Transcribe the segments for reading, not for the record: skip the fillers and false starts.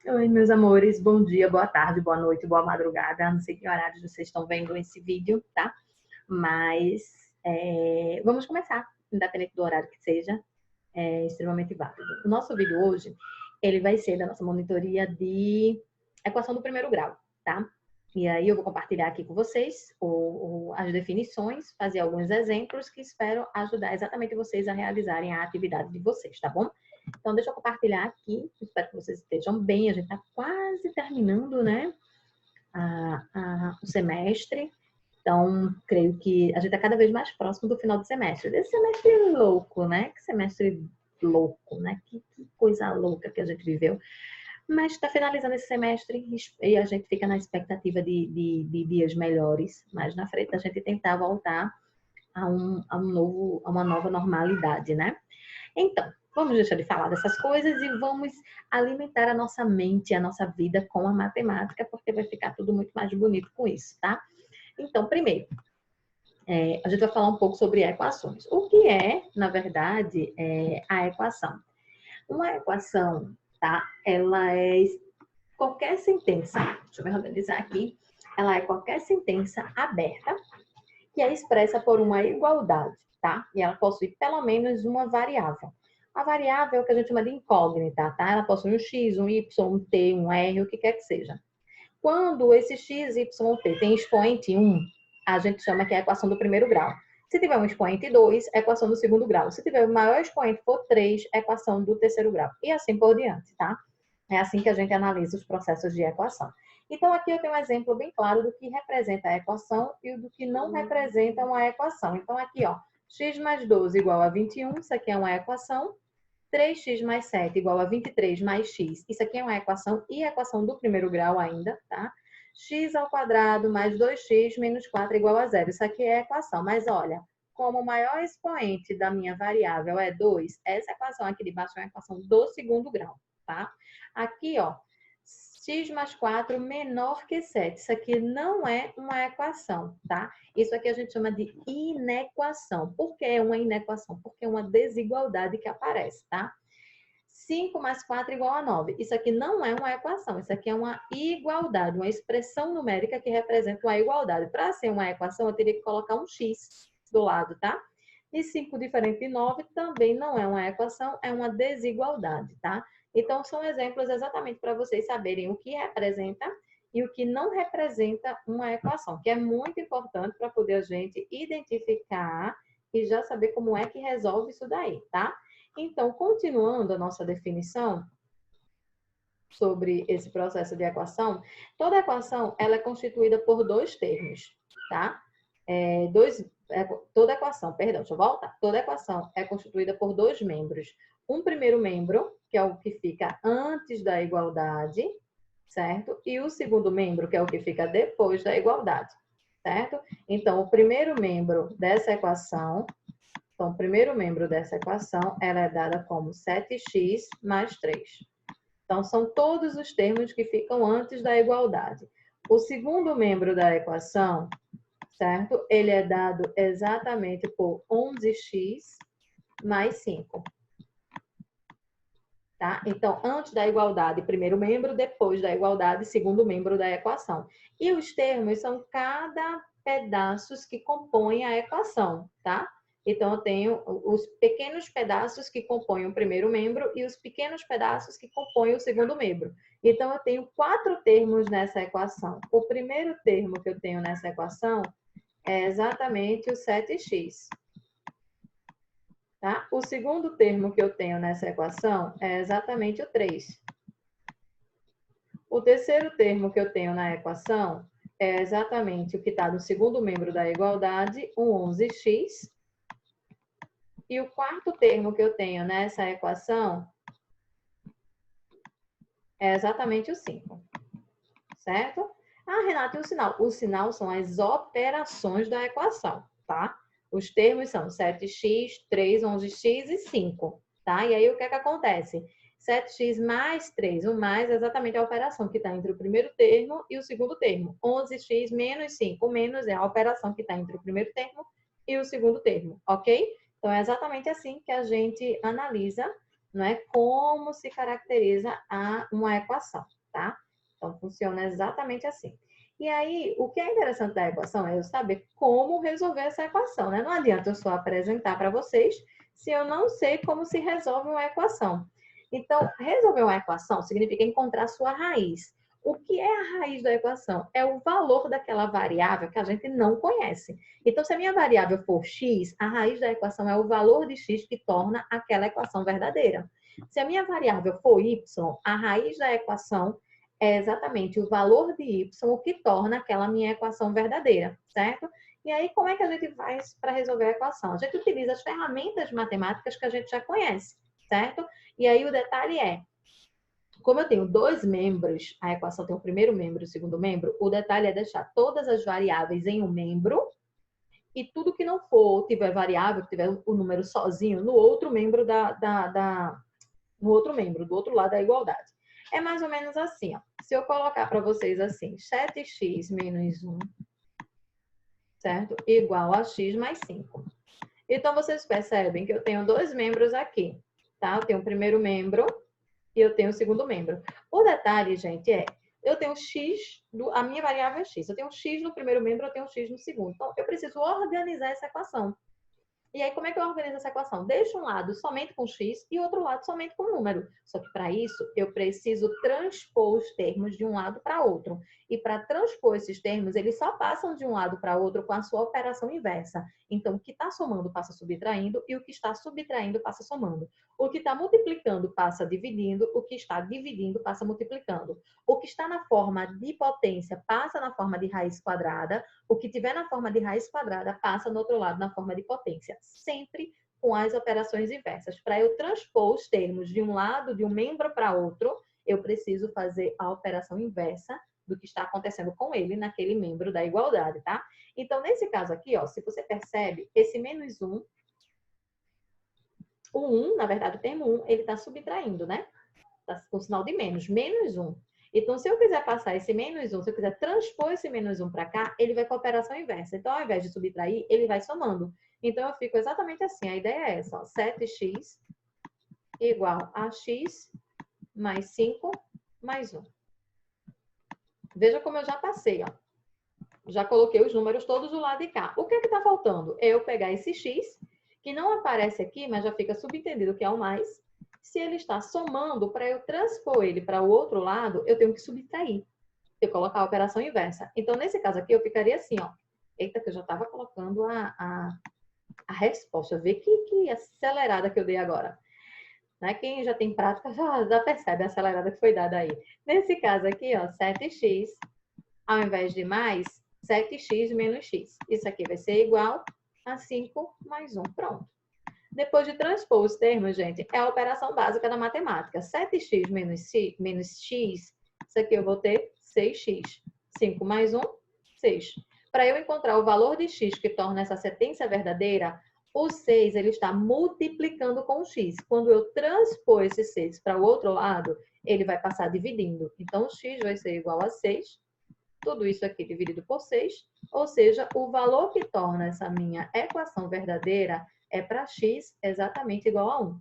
Oi, meus amores, bom dia, boa tarde, boa noite, boa madrugada. Não sei que horários vocês estão vendo esse vídeo, tá? Mas vamos começar, independente do horário que seja, é extremamente válido. O nosso vídeo hoje, ele vai ser da nossa monitoria de equação do primeiro grau, tá? E aí eu vou compartilhar aqui com vocês as definições, fazer alguns exemplos que espero ajudar exatamente vocês a realizarem a atividade de vocês, tá bom? Então, deixa eu compartilhar aqui. Espero que vocês estejam bem. A gente está quase terminando, né? O semestre. Então, creio que a gente está cada vez mais próximo do final do semestre. Desse semestre louco, né? Que semestre louco, né? Que coisa louca que a gente viveu. Mas está finalizando esse semestre e a gente fica na expectativa de dias melhores. Mais na frente, a gente tentar voltar a uma nova normalidade, né? Então, vamos deixar de falar dessas coisas e vamos alimentar a nossa mente, a nossa vida com a matemática, porque vai ficar tudo muito mais bonito com isso, tá? Então, primeiro, a gente vai falar um pouco sobre equações. O que é, na verdade, a equação? Uma equação, tá? Ela é qualquer sentença, deixa eu me organizar aqui, ela é qualquer sentença aberta que é expressa por uma igualdade, tá? E ela possui pelo menos uma variável. A variável é o que a gente chama de incógnita, tá? Ela possui um x, um y, um t, um r, o que quer que seja. Quando esse x, y, t tem expoente 1, a gente chama que é a equação do primeiro grau. Se tiver um expoente 2, é a equação do segundo grau. Se tiver o maior expoente for 3, é a equação do terceiro grau. E assim por diante, tá? É assim que a gente analisa os processos de equação. Então, aqui eu tenho um exemplo bem claro do que representa a equação e do que não representa uma equação. Então, aqui, ó, x mais 12 igual a 21, isso aqui é uma equação. 3x mais 7 igual a 23 mais x, isso aqui é uma equação e equação do primeiro grau ainda, tá? X ao quadrado mais 2x menos 4 igual a 0. Isso aqui é equação, mas olha, como o maior expoente da minha variável é 2, essa equação aqui de baixo é uma equação do segundo grau, tá? Aqui, ó, x mais 4 menor que 7. Isso aqui não é uma equação, tá? Isso aqui a gente chama de inequação. Por que é uma inequação? Porque é uma desigualdade que aparece, tá? 5 mais 4 igual a 9. Isso aqui não é uma equação, isso aqui é uma igualdade, uma expressão numérica que representa uma igualdade. Para ser uma equação, eu teria que colocar um x do lado, tá? E 5 diferente de 9 também não é uma equação, é uma desigualdade, tá? Então, são exemplos exatamente para vocês saberem o que representa e o que não representa uma equação, que é muito importante para poder a gente identificar e já saber como é que resolve isso daí, tá? Então, continuando a nossa definição sobre esse processo de equação, toda equação ela é constituída por dois termos, tá? Toda equação, perdão, deixa eu voltar. Toda equação é constituída por dois membros. Um primeiro membro, que é o que fica antes da igualdade, certo? E o segundo membro, que é o que fica depois da igualdade, certo? Então, o primeiro membro dessa equação, ela é dada como 7x mais 3. Então, são todos os termos que ficam antes da igualdade. O segundo membro da equação, certo? Ele é dado exatamente por 11x mais 5. Tá? Então, antes da igualdade, primeiro membro, depois da igualdade, segundo membro da equação. E os termos são cada pedaços que compõem a equação, tá? Então, eu tenho os pequenos pedaços que compõem o primeiro membro e os pequenos pedaços que compõem o segundo membro. Então, eu tenho 4 termos nessa equação. O primeiro termo que eu tenho nessa equação é exatamente o 7x. Tá? O segundo termo que eu tenho nessa equação é exatamente o 3. O terceiro termo que eu tenho na equação é exatamente o que está no segundo membro da igualdade, o 11x. E o quarto termo que eu tenho nessa equação é exatamente o 5. Certo? Ah, Renata, e o sinal? O sinal são as operações da equação, tá? Os termos são 7x, 3, 11x e 5, tá? E aí, o que é que acontece? 7x mais 3, o mais é exatamente a operação que está entre o primeiro termo e o segundo termo. 11x menos 5, o menos é a operação que está entre o primeiro termo e o segundo termo, ok? Então, é exatamente assim que a gente analisa não é? Como se caracteriza uma equação, tá? Então, funciona exatamente assim. E aí, o que é interessante da equação é eu saber como resolver essa equação, né? Não adianta eu só apresentar para vocês se eu não sei como se resolve uma equação. Então, resolver uma equação significa encontrar a sua raiz. O que é a raiz da equação? É o valor daquela variável que a gente não conhece. Então, se a minha variável for x, a raiz da equação é o valor de x que torna aquela equação verdadeira. Se a minha variável for y, a raiz da equação é exatamente o valor de y, o que torna aquela minha equação verdadeira, certo? E aí, como é que a gente faz para resolver a equação? A gente utiliza as ferramentas matemáticas que a gente já conhece, certo? E aí, o detalhe é, como eu tenho dois membros, a equação tem o primeiro membro e o segundo membro, o detalhe é deixar todas as variáveis em um membro e tudo que não for, tiver variável, tiver o número sozinho, no outro membro no outro membro, do outro lado da igualdade. É mais ou menos assim, ó. Se eu colocar para vocês assim, 7x menos 1, certo? Igual a x mais 5. Então, vocês percebem que eu tenho dois membros aqui, tá? Eu tenho o primeiro membro e eu tenho o segundo membro. O detalhe, gente, é, eu tenho x, a minha variável é x. Eu tenho x no primeiro membro, eu tenho x no segundo. Então, eu preciso organizar essa equação. E aí, como é que eu organizo essa equação? Deixo um lado somente com x e outro lado somente com número. Só que para isso, eu preciso transpor os termos de um lado para outro. E para transpor esses termos, eles só passam de um lado para outro com a sua operação inversa. Então, o que está somando passa subtraindo e o que está subtraindo passa somando. O que está multiplicando passa dividindo, o que está dividindo passa multiplicando. O que está na forma de potência passa na forma de raiz quadrada, o que tiver na forma de raiz quadrada passa no outro lado na forma de potência. Sempre com as operações inversas. Para eu transpor os termos de um lado, de um membro para outro, eu preciso fazer a operação inversa do que está acontecendo com ele naquele membro da igualdade, tá? Então, nesse caso aqui, ó, se você percebe, esse menos 1, o 1, na verdade, o termo 1, ele está subtraindo, né? Está com sinal de menos, menos 1. Então, se eu quiser passar esse menos 1, se eu quiser transpor esse menos 1 para cá, ele vai com a operação inversa. Então, ao invés de subtrair, ele vai somando. Então, eu fico exatamente assim. A ideia é essa, ó, 7x igual a x mais 5 mais 1. Veja como eu já passei, ó. Já coloquei os números todos do lado de cá. O que é que está faltando? É eu pegar esse x, que não aparece aqui, mas já fica subentendido que é o mais. Se ele está somando, para eu transpor ele para o outro lado, eu tenho que subtrair. Eu colocar a operação inversa. Então, nesse caso aqui, eu ficaria assim, ó. Eita, que eu já estava colocando a resposta. Vê que acelerada que eu dei agora. Né? Quem já tem prática já percebe a acelerada que foi dada aí. Nesse caso aqui, ó, 7x, ao invés de mais, 7x menos x. Isso aqui vai ser igual a 5 mais 1. Pronto. Depois de transpor os termos, gente, é a operação básica da matemática. 7x menos x, isso aqui eu vou ter 6x. 5 mais 1, 6. Para eu encontrar o valor de x que torna essa sentença verdadeira, o 6 ele está multiplicando com o x. Quando eu transpor esse 6 para o outro lado, ele vai passar dividindo. Então, o x vai ser igual a 6. Tudo isso aqui dividido por 6. Ou seja, o valor que torna essa minha equação verdadeira é para x exatamente igual a 1.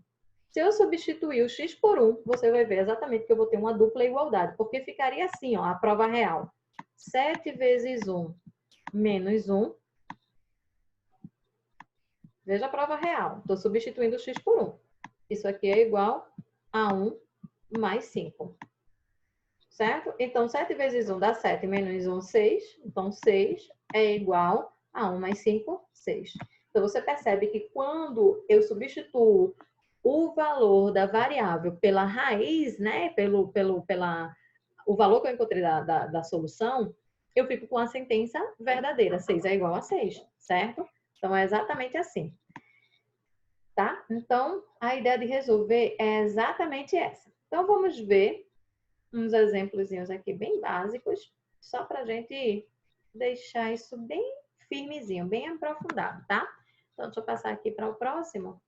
Se eu substituir o x por 1, você vai ver exatamente que eu vou ter uma dupla igualdade, porque ficaria assim, ó, a prova real. 7 vezes 1 menos 1. Veja a prova real. Estou substituindo o x por 1. Isso aqui é igual a 1 mais 5. Certo? Então, 7 vezes 1 dá 7, menos 1, 6. Então, 6 é igual a 1 mais 5, 6. Então, você percebe que quando eu substituo o valor da variável pela raiz, né? O valor que eu encontrei da solução, eu fico com a sentença verdadeira. 6 é igual a 6, certo? Então, é exatamente assim. Tá? Então, a ideia de resolver é exatamente essa. Então, vamos ver uns exemplos aqui bem básicos, só para a gente deixar isso bem firmezinho, bem aprofundado, tá? Então, deixa eu passar aqui para o próximo.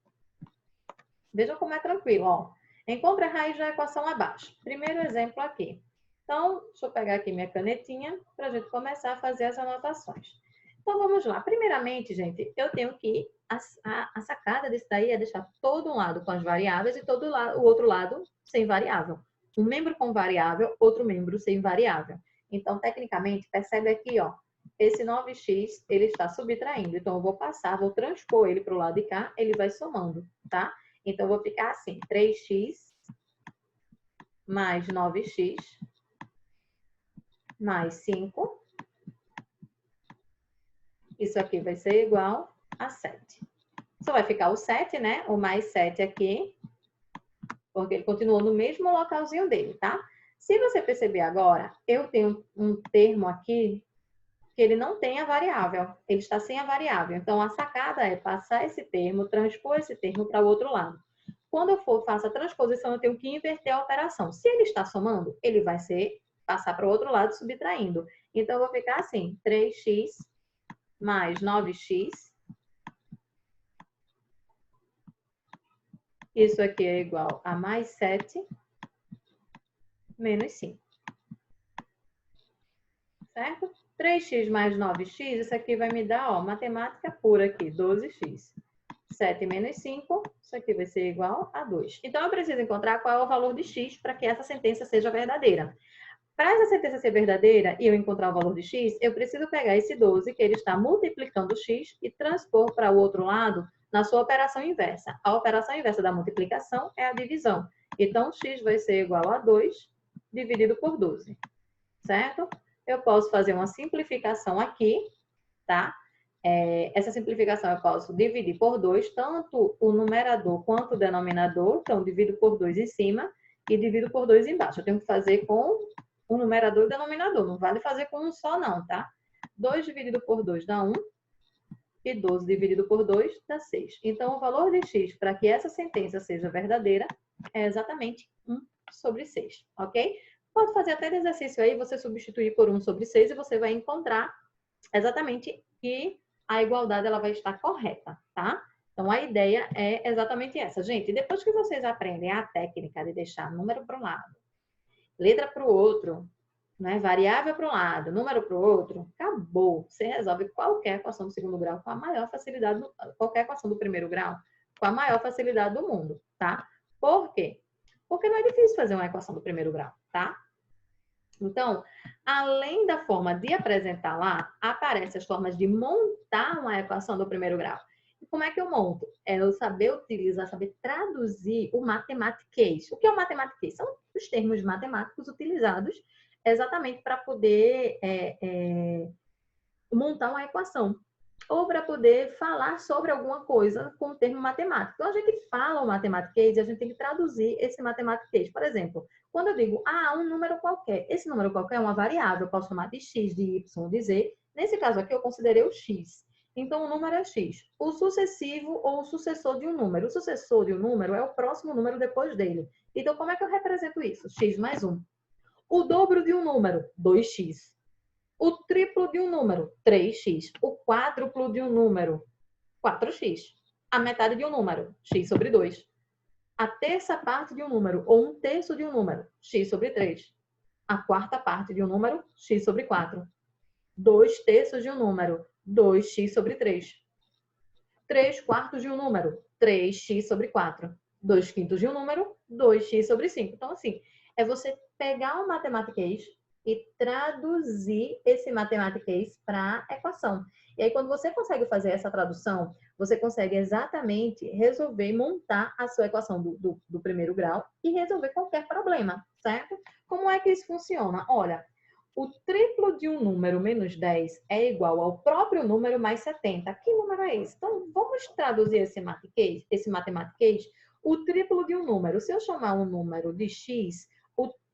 Veja como é tranquilo, ó. Encontre a raiz da equação abaixo. Primeiro exemplo aqui. Então, deixa eu pegar aqui minha canetinha para a gente começar a fazer as anotações. Então, vamos lá. Primeiramente, gente, eu tenho que... A sacada desse daí é deixar todo um lado com as variáveis e todo o outro lado sem variável. Um membro com variável, outro membro sem variável. Então, tecnicamente, percebe aqui, ó, esse 9x, ele está subtraindo. Então, eu vou passar, vou transpor ele para o lado de cá, ele vai somando, tá? Então, eu vou ficar assim, 3x mais 9x mais 5. Isso aqui vai ser igual a 7. Só vai ficar o 7, né? O mais 7 aqui, porque ele continuou no mesmo localzinho dele, tá? Se você perceber agora, eu tenho um termo aqui que ele não tem a variável, ele está sem a variável. Então, a sacada é passar esse termo, transpor esse termo para o outro lado. Quando eu faço a transposição, eu tenho que inverter a operação. Se ele está somando, ele vai passar para o outro lado subtraindo. Então, eu vou ficar assim, 3x mais 9x. Isso aqui é igual a mais 7 menos 5. Certo? 3x mais 9x, isso aqui vai me dar, ó, matemática pura aqui, 12x. 7 menos 5, isso aqui vai ser igual a 2. Então, eu preciso encontrar qual é o valor de x para que essa sentença seja verdadeira. Para essa sentença ser verdadeira e eu encontrar o valor de x, eu preciso pegar esse 12, que ele está multiplicando x, e transpor para o outro lado na sua operação inversa. A operação inversa da multiplicação é a divisão. Então, x vai ser igual a 2 dividido por 12. Certo? Eu posso fazer uma simplificação aqui, tá? Essa simplificação eu posso dividir por 2, tanto o numerador quanto o denominador. Então, divido por 2 em cima e divido por 2 embaixo. Eu tenho que fazer com o numerador e o denominador. Não vale fazer com um só, não, tá? 2 dividido por 2 dá 1. E 12 dividido por 2 dá 6. Então, o valor de x para que essa sentença seja verdadeira é exatamente 1 sobre 6, ok? Pode fazer até exercício aí, você substituir por 1 sobre 6 e você vai encontrar exatamente que a igualdade ela vai estar correta, tá? Então, a ideia é exatamente essa. Gente, depois que vocês aprendem a técnica de deixar número para um lado, letra para o outro, né? Variável para um lado, número para o outro, acabou. Você resolve qualquer equação do segundo grau com a maior facilidade, qualquer equação do primeiro grau com a maior facilidade do mundo, tá? Por quê? Porque não é difícil fazer uma equação do primeiro grau, tá? Então, além da forma de apresentar lá, aparecem as formas de montar uma equação do primeiro grau. E como é que eu monto? É eu saber utilizar, saber traduzir o matematiquês. O que é o matematiquês? São os termos matemáticos utilizados exatamente para poder montar uma equação. Ou para poder falar sobre alguma coisa com o termo matemático. Então, a gente fala o matematiquês e a gente tem que traduzir esse matematiquês. Por exemplo, quando eu digo, um número qualquer. Esse número qualquer é uma variável, eu posso chamar de x, de y, de z. Nesse caso aqui, eu considerei o x. Então, o número é x. O sucessivo ou o sucessor de um número. O sucessor de um número é o próximo número depois dele. Então, como é que eu represento isso? X mais 1. O dobro de um número, 2x. O triplo de um número, 3x. O quádruplo de um número, 4x. A metade de um número, x sobre 2. A terça parte de um número, ou um terço de um número, x sobre 3. A quarta parte de um número, x sobre 4. 2 terços de um número, 2x sobre 3. 3 quartos de um número, 3x sobre 4. 2 quintos de um número, 2x sobre 5. Então, assim, é você pegar o matematiquês e traduzir esse matematiquês para a equação. E aí, quando você consegue fazer essa tradução, você consegue exatamente resolver, montar a sua equação do primeiro grau e resolver qualquer problema, certo? Como é que isso funciona? Olha, o triplo de um número menos 10 é igual ao próprio número mais 70. Que número é esse? Então, vamos traduzir esse matematiquês. O triplo de um número, se eu chamar um número de x,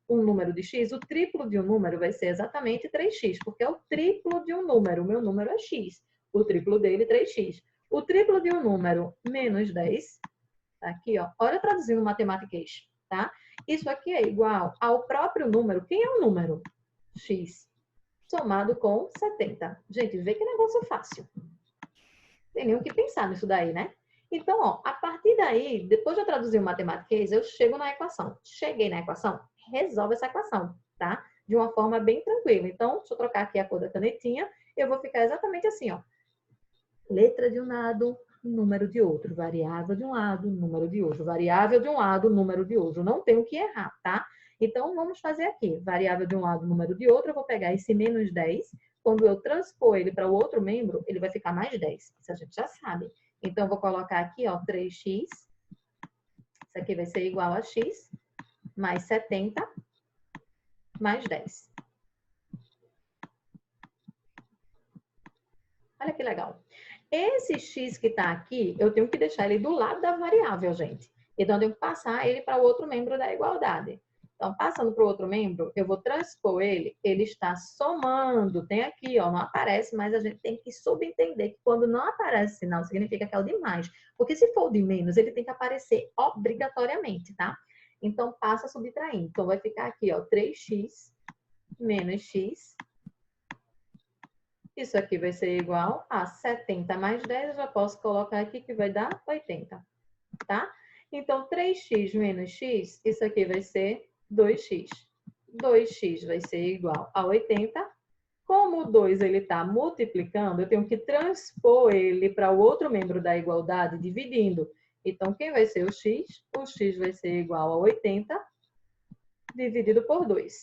um número de x, o triplo de um número vai ser exatamente 3x, porque é o triplo de um número. O meu número é x. O triplo dele, 3x. O triplo de um número, menos 10, tá aqui, ó. Olha traduzindo matematiquês, tá? Isso aqui é igual ao próprio número. Quem é o número? X. Somado com 70. Gente, vê que negócio fácil. Tem nem o que pensar nisso daí, né? Então, ó, a partir daí, depois de eu traduzir o matematiquês, eu chego na equação. Cheguei na equação, resolve essa equação, tá? De uma forma bem tranquila. Então, deixa eu trocar aqui a cor da canetinha. eu vou ficar exatamente assim, ó. Letra de um lado, número de outro. Variável de um lado, número de outro. Variável de um lado, número de outro. Não tenho que errar, tá? Então, vamos fazer aqui. Variável de um lado, número de outro. Eu vou pegar esse menos 10. Quando eu transpor ele para o outro membro, ele vai ficar mais 10. Isso a gente já sabe. Então, eu vou colocar aqui, ó, 3x. Isso aqui vai ser igual a x mais 70 mais 10. Olha que legal. Esse x que está aqui, eu tenho que deixar ele do lado da variável, gente. Então, eu tenho que passar ele para o outro membro da igualdade. Então, passando para o outro membro, eu vou transpor ele. Ele está somando. Tem aqui, ó, não aparece, mas a gente tem que subentender que quando não aparece sinal, significa que é o de mais. Porque se for o de menos, ele tem que aparecer obrigatoriamente, tá? Então, passa subtraindo. Então, vai ficar aqui, ó, 3x menos x. Isso aqui vai ser igual a 70 mais 10, eu já posso colocar aqui que vai dar 80, tá? Então, 3x menos x, isso aqui vai ser 2x. 2x vai ser igual a 80. Como o 2 ele está multiplicando, eu tenho que transpor ele para o outro membro da igualdade, dividindo. Então, quem vai ser o x? O x vai ser igual a 80 dividido por 2.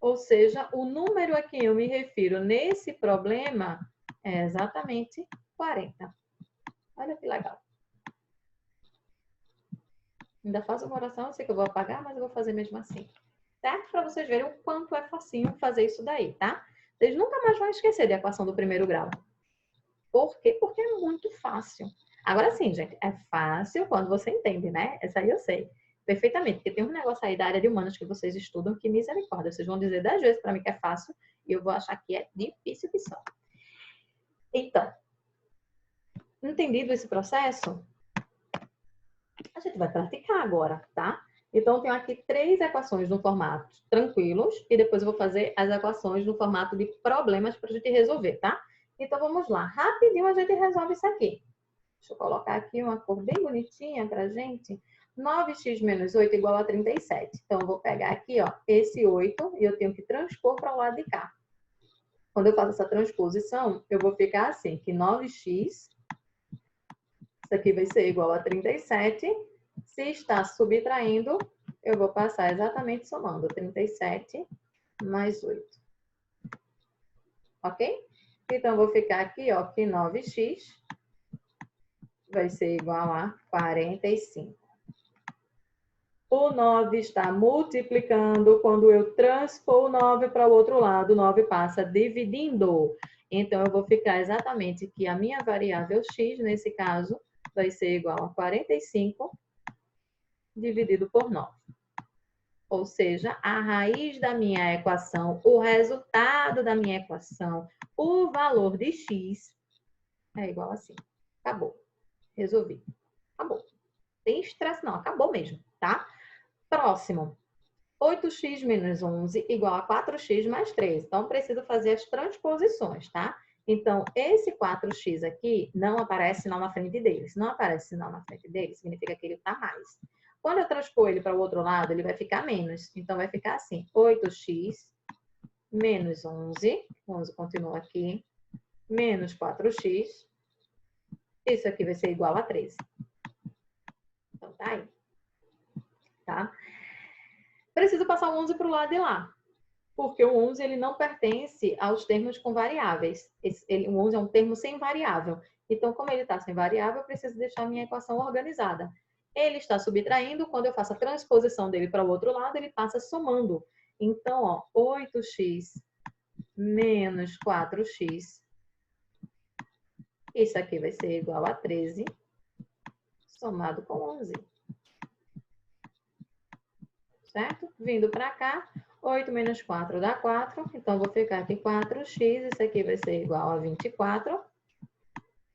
Ou seja, o número a que eu me refiro nesse problema é exatamente 40. Olha que legal. Ainda faço uma oração, eu sei que eu vou apagar, mas eu vou fazer mesmo assim. Certo? Para vocês verem o quanto é facinho fazer isso daí, tá? Vocês nunca mais vão esquecer da equação do primeiro grau. Por quê? Porque é muito fácil. Agora sim, gente, é fácil quando você entende, né? Essa aí eu sei perfeitamente, porque tem um negócio aí da área de humanas que vocês estudam que misericórdia. Vocês vão dizer 10 vezes para mim que é fácil e eu vou achar que é difícil que só. Então, entendido esse processo, a gente vai praticar agora, tá? Então, eu tenho aqui 3 equações no formato tranquilos e depois eu vou fazer as equações no formato de problemas para a gente resolver, tá? Então, vamos lá. Rapidinho a gente resolve isso aqui. Deixa eu colocar aqui uma cor bem bonitinha pra gente. 9x menos 8 igual a 37. Então, eu vou pegar aqui, ó, esse 8 e eu tenho que transpor para o lado de cá. Quando eu faço essa transposição, eu vou ficar assim, que 9x, isso aqui vai ser igual a 37. Se está subtraindo, eu vou passar exatamente somando 37 mais 8. Ok? Então, eu vou ficar aqui, ó, que 9x vai ser igual a 45. O 9 está multiplicando. Quando eu transpor o 9 para o outro lado, o 9 passa dividindo. Então, eu vou ficar exatamente que a minha variável x, nesse caso, vai ser igual a 45 dividido por 9. Ou seja, a raiz da minha equação, o resultado da minha equação, o valor de x é igual assim. Acabou. Resolvi. Acabou. Tem estresse não, acabou mesmo, tá? Próximo. 8x menos 11 igual a 4x mais 13. Então, preciso fazer as transposições, tá? Então, esse 4x aqui não aparece sinal na frente dele. Se não aparece sinal na frente dele, significa que ele está mais. Quando eu transpor ele para o outro lado, ele vai ficar menos. Então, vai ficar assim, 8x menos 11. 11 continua aqui. Menos 4x. Isso aqui vai ser igual a 13. Então, tá aí. Tá? Preciso passar o 11 para o lado de lá. Porque o 11 ele não pertence aos termos com variáveis. O 11 é um termo sem variável. Então, como ele está sem variável, eu preciso deixar a minha equação organizada. Ele está subtraindo, quando eu faço a transposição dele para o outro lado, ele passa somando. Então, ó, 8x menos 4x. Isso aqui vai ser igual a 13, somado com 11. Certo? Vindo para cá, 8 menos 4 dá 4. Então, vou ficar aqui 4x. Isso aqui vai ser igual a 24.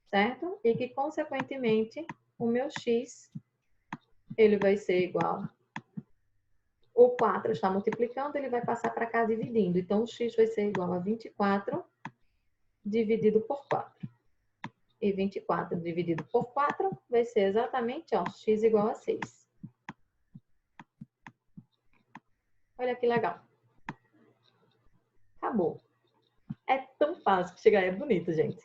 Certo? E que, consequentemente, o meu x, ele vai ser igual. O 4 está multiplicando, ele vai passar para cá dividindo. Então, o x vai ser igual a 24 dividido por 4. E 24 dividido por 4 vai ser exatamente, ó, x igual a 6. Olha que legal. Acabou. É tão fácil que chega aí é bonito, gente.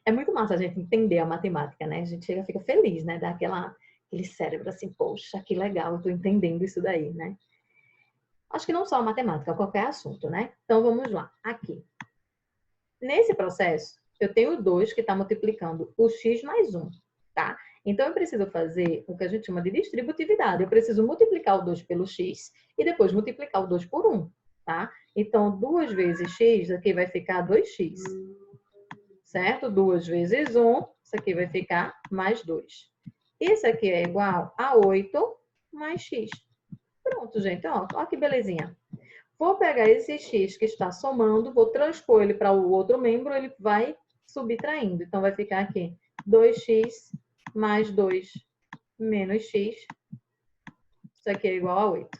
É muito massa a gente entender a matemática, né? A gente chega, fica feliz, né? Dá aquele cérebro assim, poxa, que legal, eu tô entendendo isso daí, né? Acho que não só a matemática, qualquer assunto, né? Então vamos lá, aqui. Nesse processo, eu tenho 2 que está multiplicando o x mais 1, tá? Então eu preciso fazer o que a gente chama de distributividade. Eu preciso multiplicar o 2 pelo x e depois multiplicar o 2 por 1, tá? Então 2 vezes x, aqui vai ficar 2x, certo? 2 vezes 1, isso aqui vai ficar mais 2. Isso aqui é igual a 8 mais x. Pronto, gente, ó que belezinha. Vou pegar esse x que está somando, vou transpor ele para o outro membro, ele vai subtraindo. Então, vai ficar aqui 2x mais 2 menos x. Isso aqui é igual a 8.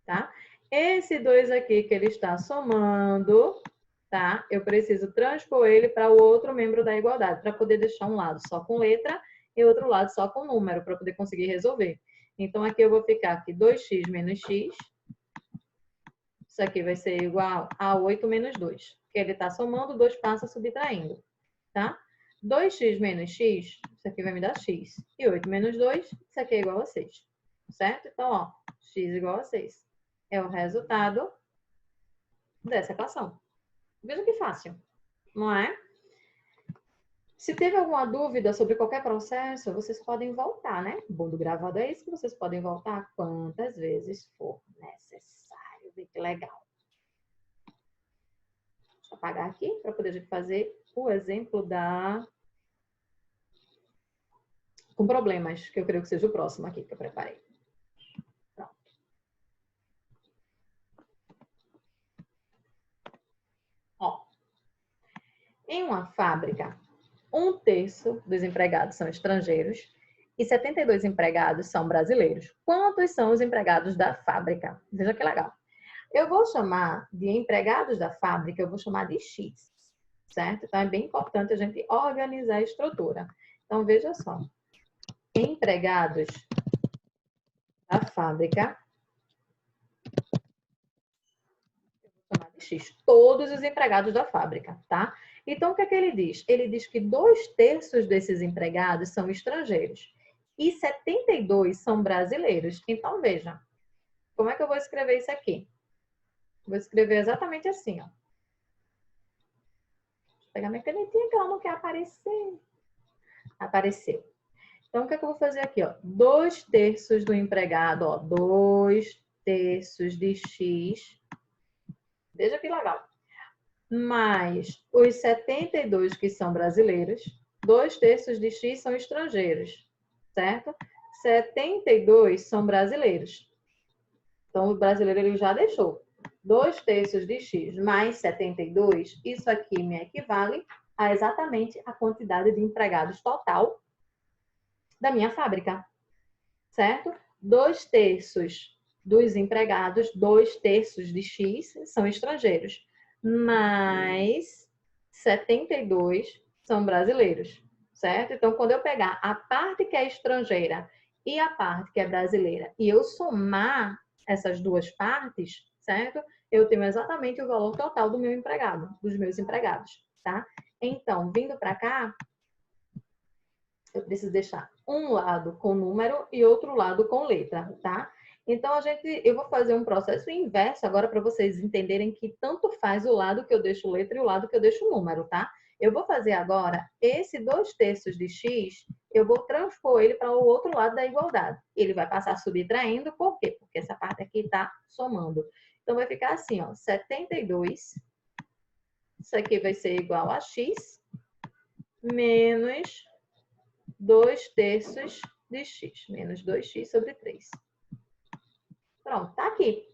Tá? Esse 2 aqui que ele está somando, tá? Eu preciso transpor ele para o outro membro da igualdade, para poder deixar um lado só com letra e outro lado só com número, para poder conseguir resolver. Então, aqui eu vou ficar aqui 2x menos x. Isso aqui vai ser igual a 8 menos 2. Que ele está somando, 2 passa subtraindo, tá? 2x menos x, isso aqui vai me dar x. E 8 menos 2, isso aqui é igual a 6. Certo? Então, ó, x igual a 6. É o resultado dessa equação. Veja que fácil, não é? Se teve alguma dúvida sobre qualquer processo, vocês podem voltar, né? O bom do gravado é isso, que vocês podem voltar quantas vezes for necessário. Vê que legal. Deixa eu apagar aqui para poder a gente fazer o exemplo com problemas, que eu creio que seja o próximo aqui que eu preparei. Pronto. Ó, em uma fábrica, 1/3 dos empregados são estrangeiros e 72 empregados são brasileiros. Quantos são os empregados da fábrica? Veja que legal. Eu vou chamar de empregados da fábrica, eu vou chamar de X, certo? Então, é bem importante a gente organizar a estrutura. Então, veja só. Empregados da fábrica, eu vou chamar de X. Todos os empregados da fábrica, tá? Então, o que é que ele diz? Ele diz que 2/3 desses empregados são estrangeiros e 72 são brasileiros. Então, veja. Como é que eu vou escrever isso aqui? Vou escrever exatamente assim, ó. Vou pegar minha canetinha que ela não quer aparecer. Apareceu. Então, o que é que eu vou fazer aqui, ó? 2/3 do empregado, ó. 2/3 de X. Veja que legal. Mais os 72 que são brasileiros. 2/3 de X são estrangeiros, certo? 72 são brasileiros. Então, o brasileiro ele já deixou. 2/3 de X mais 72, isso aqui me equivale a exatamente a quantidade de empregados total da minha fábrica, certo? 2/3 dos empregados, 2/3 de X são estrangeiros, mais 72 são brasileiros, certo? Então, quando eu pegar a parte que é estrangeira e a parte que é brasileira e eu somar essas duas partes, certo? Eu tenho exatamente o valor total do meu empregado, dos meus empregados, tá? Então, vindo para cá, eu preciso deixar um lado com número e outro lado com letra, tá? Então, eu vou fazer um processo inverso agora para vocês entenderem que tanto faz o lado que eu deixo letra e o lado que eu deixo número, tá? Eu vou fazer agora esse 2/3 de X, eu vou transpor ele para o outro lado da igualdade. Ele vai passar subtraindo, por quê? Porque essa parte aqui está somando. Então, vai ficar assim, ó, 72, isso aqui vai ser igual a X, menos 2/3 de X, menos 2x sobre 3. Pronto, tá aqui.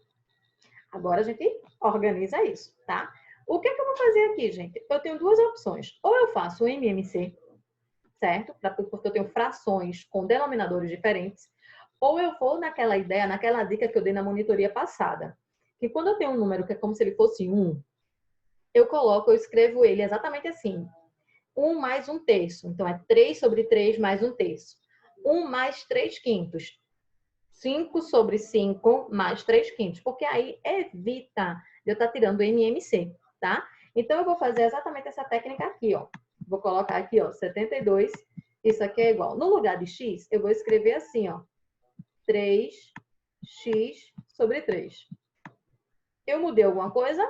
Agora a gente organiza isso, tá? O que é que eu vou fazer aqui, gente? Eu tenho duas opções. Ou eu faço o MMC, certo? Porque eu tenho frações com denominadores diferentes. Ou eu vou naquela ideia, naquela dica que eu dei na monitoria passada. Que quando eu tenho um número que é como se ele fosse 1, eu escrevo ele exatamente assim. 1 mais 1/3. Então, é 3 sobre 3 mais 1/3. 1 mais 3/5. 5 sobre 5 mais 3 quintos, porque aí evita de eu estar tirando MMC, tá? Então, eu vou fazer exatamente essa técnica aqui, ó. Vou colocar aqui, ó, 72. Isso aqui é igual. No lugar de x, eu vou escrever assim, ó. 3x sobre 3. Eu mudei alguma coisa?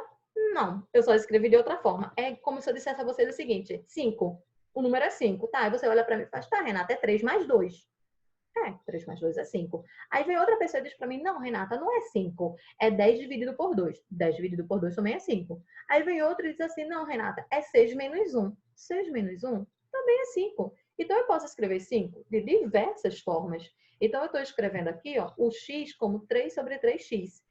Não. Eu só escrevi de outra forma. É como se eu dissesse a vocês o seguinte: 5. O número é 5, tá? Aí você olha para mim e faz, tá, Renata, é 3 mais 2. 3 mais 2 é 5. Aí vem outra pessoa e diz para mim, não, Renata, não é 5. É 10 dividido por 2. 10 dividido por 2 também é 5. Aí vem outro e diz assim, não, Renata, é 6 menos 1. 6 menos 1 também é 5. Então, eu posso escrever 5 de diversas formas. Então, eu estou escrevendo aqui, ó, o x como 3 sobre 3x.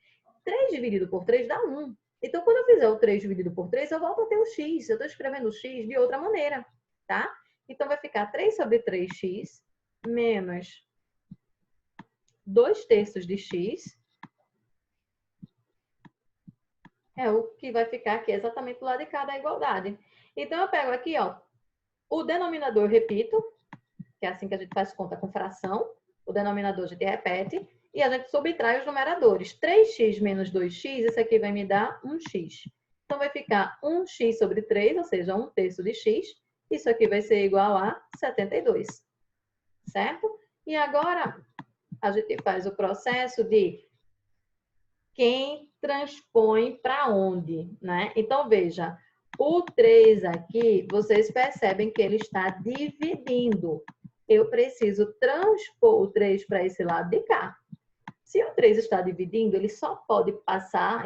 3 dividido por 3 dá 1. Então, quando eu fizer o 3 dividido por 3, eu volto a ter o x. Eu estou escrevendo o x de outra maneira, tá? Então, vai ficar 3 sobre 3x menos 2 terços de x. É o que vai ficar aqui exatamente do lado de cá da igualdade. Então, eu pego aqui, ó, o denominador eu repito, que é assim que a gente faz conta com fração. O denominador a gente repete. E a gente subtrai os numeradores. 3x menos 2x, isso aqui vai me dar 1x. Então, vai ficar 1x sobre 3, ou seja, 1 terço de x. Isso aqui vai ser igual a 72. Certo? E agora, a gente faz o processo de quem transpõe para onde, né? Então, veja, o 3 aqui, vocês percebem que ele está dividindo. Eu preciso transpor o 3 para esse lado de cá. Se o 3 está dividindo, ele só pode passar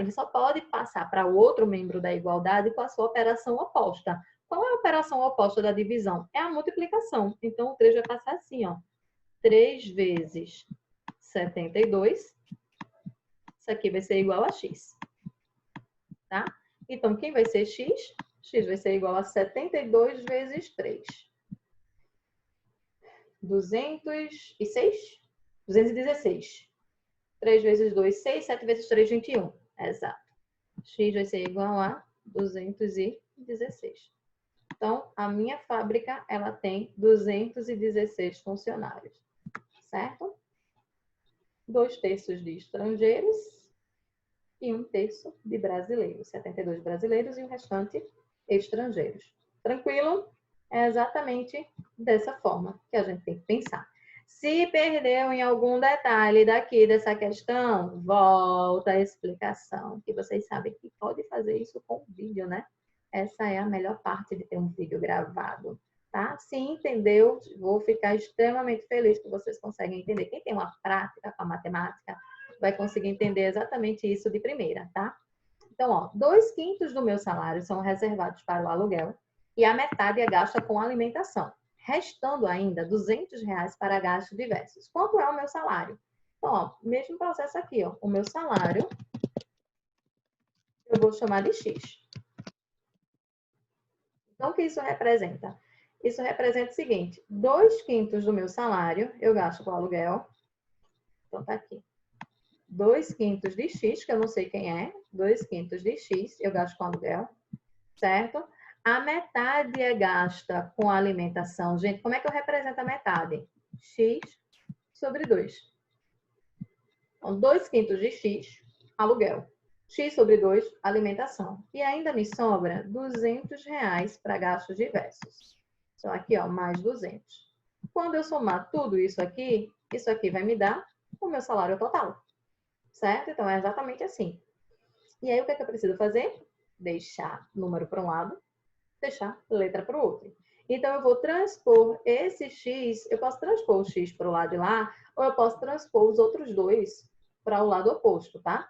para o outro membro da igualdade com a sua operação oposta. Qual é a operação oposta da divisão? É a multiplicação. Então, o 3 vai passar assim, ó. 3 vezes 72. Isso aqui vai ser igual a x. Tá? Então, quem vai ser x? X vai ser igual a 72 vezes 3. 206? 216. 3 vezes 2, 6. 7 vezes 3, 21. Exato. X vai ser igual a 216. Então, a minha fábrica, ela tem 216 funcionários. Certo? 2 terços de estrangeiros e 1 terço de brasileiros. 72 brasileiros e o restante estrangeiros. Tranquilo? É exatamente dessa forma que a gente tem que pensar. Se perdeu em algum detalhe daqui dessa questão, volta a explicação, que vocês sabem que pode fazer isso com vídeo, né? Essa é a melhor parte de ter um vídeo gravado, tá? Se entendeu, vou ficar extremamente feliz que vocês conseguem entender. Quem tem uma prática com a matemática vai conseguir entender exatamente isso de primeira, tá? Então, ó, 2/5 do meu salário são reservados para o aluguel e a metade é gasta com alimentação, restando ainda R$ 200 para gastos diversos. Quanto é o meu salário? Então, ó, mesmo processo aqui, ó, o meu salário eu vou chamar de X. Então, o que isso representa? Isso representa o seguinte, 2/5 do meu salário eu gasto com aluguel. Então, tá aqui. 2/5 de X, que eu não sei quem é. 2/5 de X eu gasto com aluguel, certo? A metade é gasta com alimentação. Gente, como é que eu represento a metade? X sobre 2. Então, 2/5 de X, aluguel. X sobre 2, alimentação. E ainda me sobra R$ 200 para gastos diversos. Então, aqui, ó, mais 200. Quando eu somar tudo isso aqui vai me dar o meu salário total. Certo? Então, é exatamente assim. E aí, o que é que eu preciso fazer? Deixar número para um lado, deixar letra para o outro. Então, eu vou transpor esse x, eu posso transpor o x para o lado de lá, ou eu posso transpor os outros dois para o lado oposto, tá?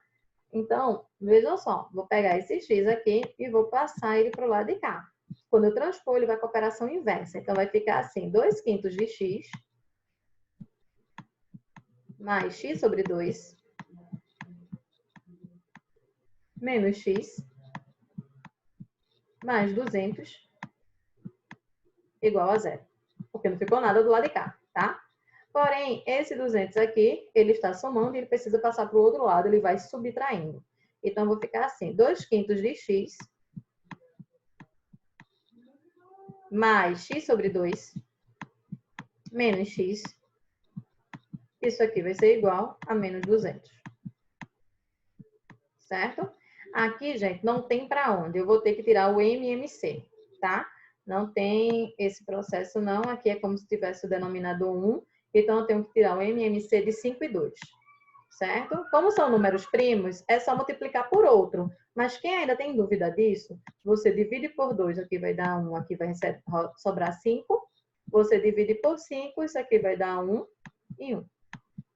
Então, vejam só, vou pegar esse x aqui e vou passar ele para o lado de cá. Quando eu transpor, ele vai com a operação inversa. Então, vai ficar assim, 2/5 de x mais x sobre 2 menos x mais 200 igual a zero. Porque não ficou nada do lado de cá, tá? Porém, esse 200 aqui, ele está somando e ele precisa passar para o outro lado, ele vai subtraindo. Então, vou ficar assim, 2/5 de x mais x sobre 2 menos x Isso aqui vai ser igual a menos 200. Certo? Aqui, gente, não tem para onde. Eu vou ter que tirar o MMC, tá? Não tem esse processo, não. Aqui é como se tivesse o denominador 1. Então, eu tenho que tirar o MMC de 5 e 2. Certo? Como são números primos, é só multiplicar por outro. Mas quem ainda tem dúvida disso, você divide por 2, aqui vai dar 1, aqui vai sobrar 5. Você divide por 5, isso aqui vai dar 1 e 1.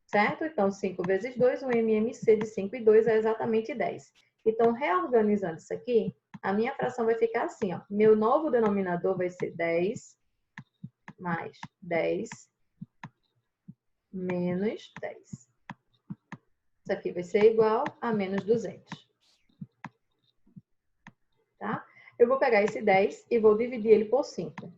Certo? Então, 5 vezes 2, o MMC de 5 e 2 é exatamente 10. Então, reorganizando isso aqui, a minha fração vai ficar assim, ó. Meu novo denominador vai ser 10 mais 10 menos 10. Isso aqui vai ser igual a menos 200. Tá? Eu vou pegar esse 10 e vou dividir ele por 5.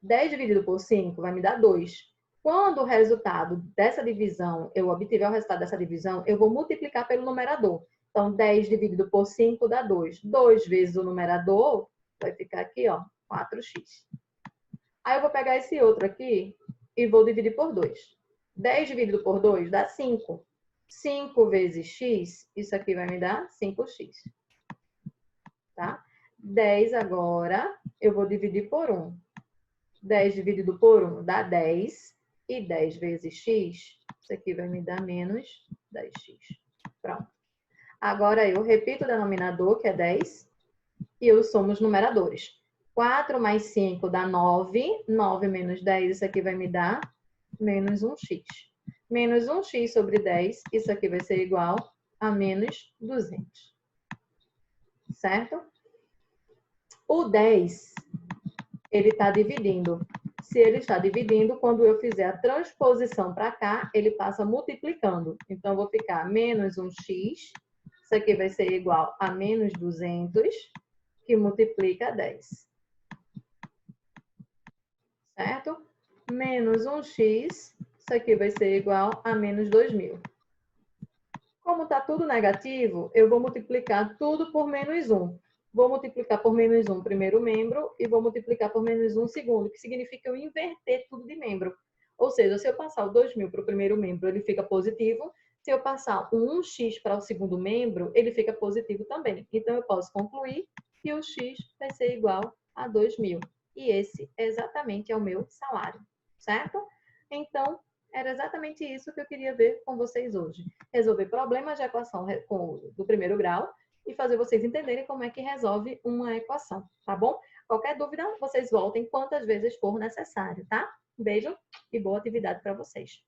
10 dividido por 5 vai me dar 2. Quando o resultado dessa divisão, eu obtiver o resultado dessa divisão, eu vou multiplicar pelo numerador. Então, 10 dividido por 5 dá 2. 2 vezes o numerador vai ficar aqui, ó, 4x. Aí eu vou pegar esse outro aqui e vou dividir por 2. 10 dividido por 2 dá 5. 5 vezes x, isso aqui vai me dar 5x. Tá? 10 agora, eu vou dividir por 1. 10 dividido por 1 dá 10. E 10 vezes x, isso aqui vai me dar menos 10x. Pronto. Agora eu repito o denominador, que é 10, e eu somo os numeradores. 4 mais 5 dá 9. 9 menos 10, isso aqui vai me dar menos 1x. Menos 1x sobre 10, isso aqui vai ser igual a menos 200. Certo? O 10, ele está dividindo. Se ele está dividindo, quando eu fizer a transposição para cá, ele passa multiplicando. Então, eu vou ficar menos 1x, isso aqui vai ser igual a menos 200, que multiplica 10. Certo? Menos 1x, isso aqui vai ser igual a menos 2.000. Como está tudo negativo, eu vou multiplicar tudo por menos 1. Vou multiplicar por menos 1 o primeiro membro e vou multiplicar por menos 1 o segundo, que significa eu inverter tudo de membro. Ou seja, se eu passar o 2.000 para o primeiro membro, ele fica positivo. Se eu passar o 1x para o segundo membro, ele fica positivo também. Então, eu posso concluir que o x vai ser igual a 2.000. E esse exatamente é o meu salário, certo? Então, era exatamente isso que eu queria ver com vocês hoje. Resolver problemas de equação do primeiro grau e fazer vocês entenderem como é que resolve uma equação, tá bom? Qualquer dúvida, vocês voltem quantas vezes for necessário, tá? Um beijo e boa atividade para vocês.